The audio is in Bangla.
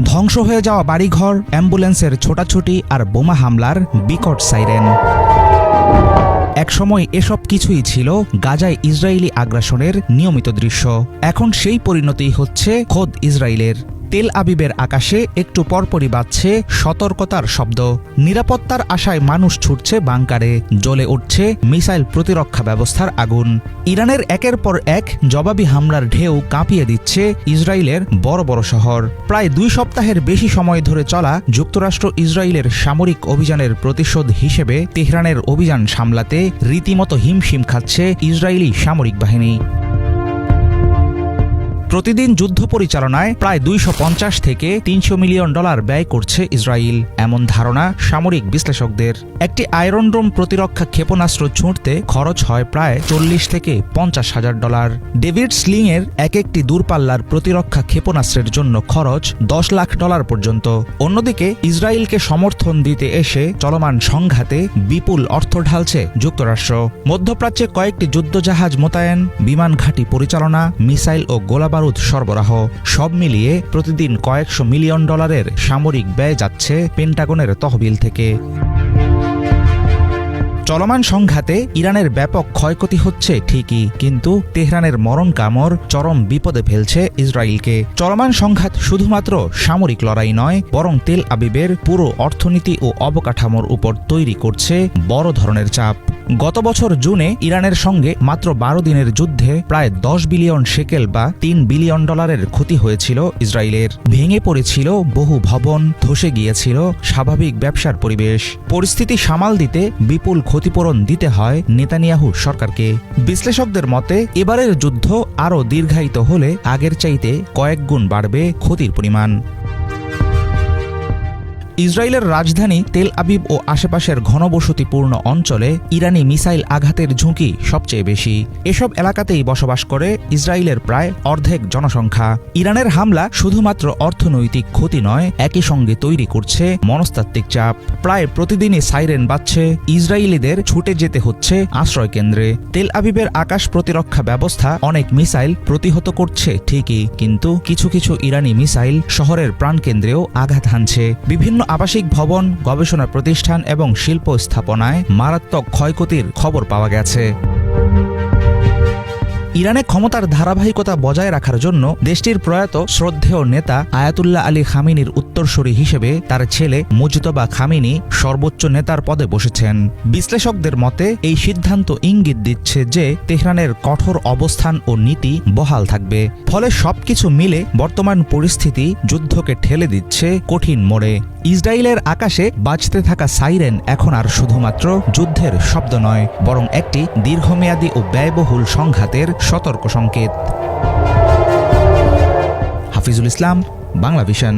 ধ্বংস হয়ে যাওয়া বাড়িঘর, অ্যাম্বুলেন্সের ছোটাছুটি আর বোমা হামলার বিকট সাইরেন। একসময় এসব কিছুই ছিল গাজায় ইসরায়েলি আগ্রাসনের নিয়মিত দৃশ্য। এখন সেই পরিণতি হচ্ছে খোদ ইসরায়েলের। তেল আবিবের আকাশে একটু পরপরই বাজছে সতর্কতার শব্দ। নিরাপত্তার আশায় মানুষ ছুটছে বাংকারে, জ্বলে উঠছে মিসাইল প্রতিরক্ষা ব্যবস্থার আগুন। ইরানের একের পর এক জবাবি হামলার ঢেউ কাঁপিয়ে দিচ্ছে ইসরায়েলের বড় বড় শহর। প্রায় 2 সপ্তাহের বেশি সময় ধরে চলা যুক্তরাষ্ট্র ইসরায়েলের সামরিক অভিযানের প্রতিশোধ হিসেবে তেহরানের অভিযান সামলাতে রীতিমতো হিমশিম খাচ্ছে ইসরায়েলি সামরিক বাহিনী। প্রতিদিন যুদ্ধ পরিচালনায় প্রায় 250 থেকে 300 মিলিয়ন ডলার ব্যয় করছে ইসরায়েল, এমন ধারণা সামরিক বিশ্লেষকদের। একটি আয়রন ডোম প্রতিরক্ষা ক্ষেপণাস্ত্র ছুঁড়তে খরচ হয় প্রায় 40 থেকে 50,000 ডলার। ডেভিড স্লিংয়ের একটি দূরপাল্লার প্রতিরক্ষা ক্ষেপণাস্ত্রের জন্য খরচ 10 লাখ ডলার পর্যন্ত। অন্যদিকে ইসরায়েলকে সমর্থন দিতে এসে চলমান সংঘাতে বিপুল অর্থ ঢালছে যুক্তরাষ্ট্র। মধ্যপ্রাচ্যে কয়েকটি যুদ্ধজাহাজ মোতায়েন, বিমান ঘাঁটি পরিচালনা, মিসাইল ও গোলাবারুদ সরবরাহ, সব মিলিয়ে প্রতিদিন কয়েকশো মিলিয়ন ডলারের সামরিক ব্যয় যাচ্ছে পেন্টাগনের তহবিল থেকে। চলমান সংঘাতে ইরানের ব্যাপক ক্ষয়ক্ষতি হচ্ছে ঠিকই, কিন্তু তেহরানের মরণ কামড় চরম বিপদে ফেলছে ইসরায়েলকে। চলমান সংঘাত শুধুমাত্র সামরিক লড়াই নয়, বরং তেল আবিবের পুরো অর্থনীতি ও অবকাঠামোর উপর তৈরি করছে বড় ধরনের চাপ। গত বছর জুনে ইরানের সঙ্গে মাত্র 12 দিনের যুদ্ধে প্রায় 10 বিলিয়ন শেকেল বা 3 বিলিয়ন ডলারের ক্ষতি হয়েছিল ইসরায়েলের। ভেঙে পড়েছিল বহু ভবন, ধসে গিয়েছিল স্বাভাবিক ব্যবসার পরিবেশ। পরিস্থিতি সামাল দিতে বিপুল ক্ষতিপূরণ দিতে হয় নেতানিয়াহু সরকারকে। বিশ্লেষকদের মতে এবারের যুদ্ধ আরও দীর্ঘায়িত হলে আগের চাইতে কয়েক গুণ বাড়বে ক্ষতির পরিমাণ। ইসরায়েলের রাজধানী তেল আবিব ও আশেপাশের ঘনবসতিপূর্ণ অঞ্চলে ইরানি মিসাইল আঘাতের ঝুঁকি সবচেয়ে বেশি। এসব এলাকাতেই বসবাস করে ইসরায়েলের প্রায় অর্ধেক জনসংখ্যা। ইরানের হামলা শুধুমাত্র অর্থনৈতিক ক্ষতি নয়, একই সঙ্গে তৈরি করছে মনস্তাত্ত্বিক চাপ। প্রায় প্রতিদিনই সাইরেন বাজছে, ইসরায়েলিদের ছুটে যেতে হচ্ছে আশ্রয় কেন্দ্রে। তেল আবিবের আকাশ প্রতিরক্ষা ব্যবস্থা অনেক মিসাইল প্রতিহত করছে ঠিকই, কিন্তু কিছু কিছু ইরানি মিসাইল শহরের প্রাণকেন্দ্রেও আঘাত হানছে। বিভিন্ন আবাসিক ভবন, গবেষণা প্রতিষ্ঠান এবং শিল্প স্থাপনায় মারাত্মক ক্ষয়ক্ষতির খবর পাওয়া গেছে। ইরানে ক্ষমতার ধারাবাহিকতা বজায় রাখার জন্য দেশটির প্রয়াত শ্রদ্ধেয় নেতা আয়াতুল্লাহ আলী খামেনির উত্তরসূরি হিসেবে তার ছেলে মুজতবা খামেনি সর্বোচ্চ নেতার পদে বসেছেন। বিশ্লেষকদের মতে এই সিদ্ধান্ত ইঙ্গিত দিচ্ছে যে তেহরানের কঠোর অবস্থান ও নীতি বহাল থাকবে। ফলে সবকিছু মিলে বর্তমান পরিস্থিতি যুদ্ধকে ঠেলে দিচ্ছে কঠিন মোড়ে। ইসরায়েলের আকাশে বাজতে থাকা সাইরেন এখন আর শুধুমাত্র যুদ্ধের শব্দ নয়, বরং একটি দীর্ঘমেয়াদী ও ব্যয়বহুল সংঘাতের সতর্ক সংকেত। হাফিজুল ইসলাম, বাংলা ভিশন।